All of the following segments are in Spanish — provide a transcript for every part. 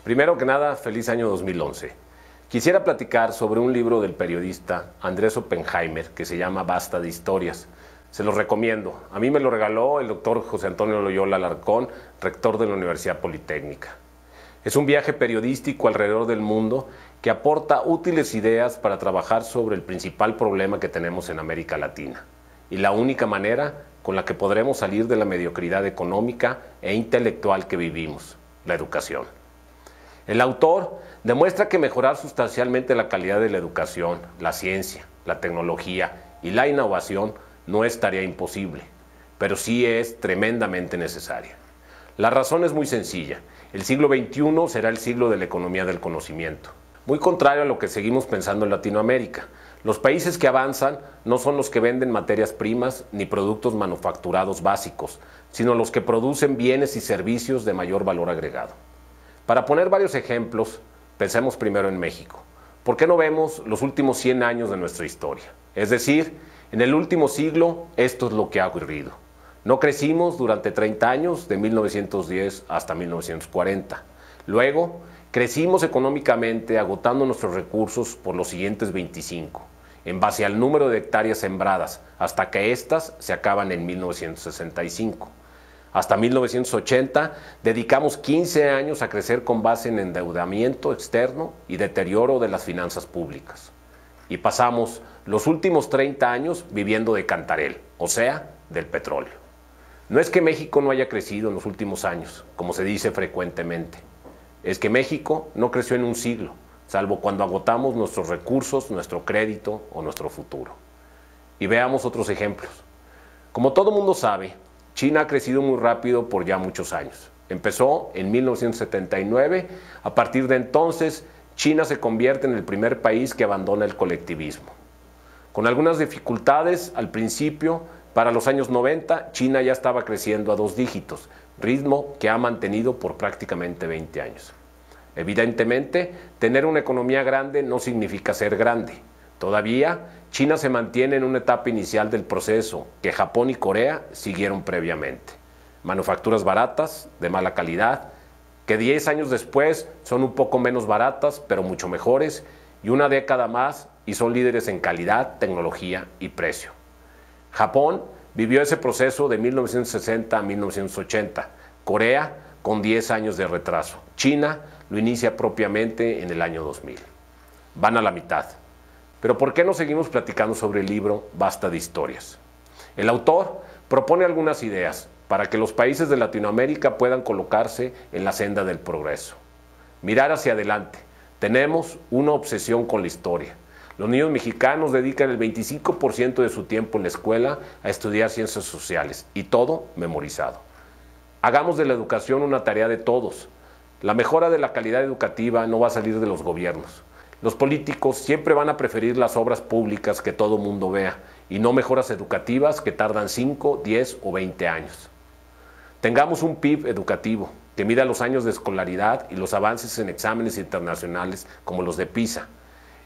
Primero que nada, feliz año 2011. Quisiera platicar sobre un libro del periodista Andrés Oppenheimer que se llama Basta de historias. Se los recomiendo. A mí me lo regaló el doctor José Antonio Loyola Alarcón, rector de la Universidad Politécnica. Es un viaje periodístico alrededor del mundo que aporta útiles ideas para trabajar sobre el principal problema que tenemos en América Latina y la única manera con la que podremos salir de la mediocridad económica e intelectual que vivimos, la educación. El autor demuestra que mejorar sustancialmente la calidad de la educación, la ciencia, la tecnología y la innovación no es tarea imposible, pero sí es tremendamente necesaria. La razón es muy sencilla. El siglo XXI será el siglo de la economía del conocimiento. Muy contrario a lo que seguimos pensando en Latinoamérica. Los países que avanzan no son los que venden materias primas ni productos manufacturados básicos, sino los que producen bienes y servicios de mayor valor agregado. Para poner varios ejemplos, pensemos primero en México. ¿Por qué no vemos los últimos 100 años de nuestra historia? Es decir, en el último siglo, esto es lo que ha ocurrido. No crecimos durante 30 años, de 1910 hasta 1940. Luego, crecimos económicamente agotando nuestros recursos por los siguientes 25, en base al número de hectáreas sembradas, hasta que éstas se acaban en 1965. Hasta 1980 dedicamos 15 años a crecer con base en endeudamiento externo y deterioro de las finanzas públicas. Y pasamos los últimos 30 años viviendo de cantarel, o sea, del petróleo. No es que México no haya crecido en los últimos años, como se dice frecuentemente. Es que México no creció en un siglo, salvo cuando agotamos nuestros recursos, nuestro crédito o nuestro futuro. Y veamos otros ejemplos. Como todo mundo sabe, China ha crecido muy rápido por ya muchos años. Empezó en 1979. A partir de entonces, China se convierte en el primer país que abandona el colectivismo. Con algunas dificultades al principio, para los años 90, China ya estaba creciendo a 2 dígitos, ritmo que ha mantenido por prácticamente 20 años. Evidentemente, tener una economía grande no significa ser grande. Todavía, China se mantiene en una etapa inicial del proceso que Japón y Corea siguieron previamente. Manufacturas baratas, de mala calidad, que 10 años después son un poco menos baratas, pero mucho mejores, y una década más y son líderes en calidad, tecnología y precio. Japón vivió ese proceso de 1960 a 1980, Corea con 10 años de retraso, China lo inicia propiamente en el año 2000. Van a la mitad. Pero ¿por qué no seguimos platicando sobre el libro Basta de historias? El autor propone algunas ideas para que los países de Latinoamérica puedan colocarse en la senda del progreso. Mirar hacia adelante. Tenemos una obsesión con la historia. Los niños mexicanos dedican el 25% de su tiempo en la escuela a estudiar ciencias sociales y todo memorizado. Hagamos de la educación una tarea de todos. La mejora de la calidad educativa no va a salir de los gobiernos. Los políticos siempre van a preferir las obras públicas que todo mundo vea y no mejoras educativas que tardan 5, 10 o 20 años. Tengamos un PIB educativo que mida los años de escolaridad y los avances en exámenes internacionales como los de PISA.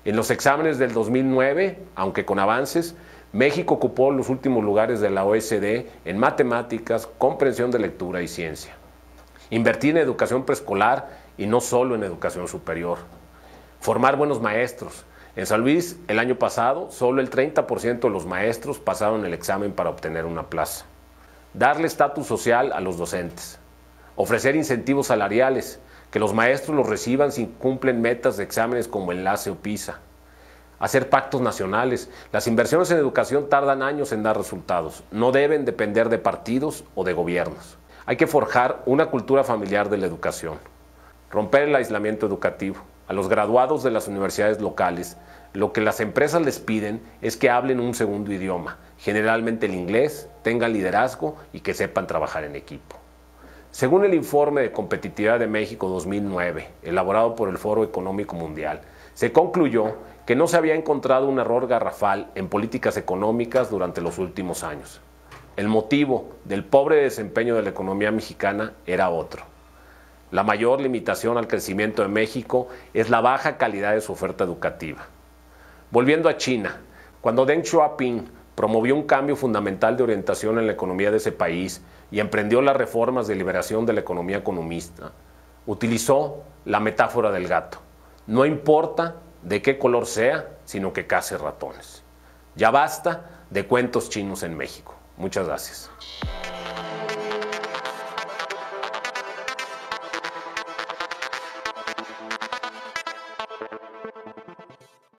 En los exámenes del 2009, aunque con avances, México ocupó los últimos lugares de la OECD en matemáticas, comprensión de lectura y ciencia. Invertir en educación preescolar y no solo en educación superior. Formar buenos maestros. En San Luis, el año pasado, solo el 30% de los maestros pasaron el examen para obtener una plaza. Darle estatus social a los docentes. Ofrecer incentivos salariales, que los maestros los reciban si cumplen metas de exámenes como Enlace o PISA. Hacer pactos nacionales. Las inversiones en educación tardan años en dar resultados. No deben depender de partidos o de gobiernos. Hay que forjar una cultura familiar de la educación. Romper el aislamiento educativo. A los graduados de las universidades locales, lo que las empresas les piden es que hablen un segundo idioma, generalmente el inglés, tengan liderazgo y que sepan trabajar en equipo. Según el informe de Competitividad de México 2009, elaborado por el Foro Económico Mundial, se concluyó que no se había encontrado un error garrafal en políticas económicas durante los últimos años. El motivo del pobre desempeño de la economía mexicana era otro. La mayor limitación al crecimiento de México es la baja calidad de su oferta educativa. Volviendo a China, cuando Deng Xiaoping promovió un cambio fundamental de orientación en la economía de ese país y emprendió las reformas de liberación de la economía comunista, Utilizó la metáfora del gato. No importa de qué color sea, sino que case ratones. Ya basta de cuentos chinos en México. Muchas gracias.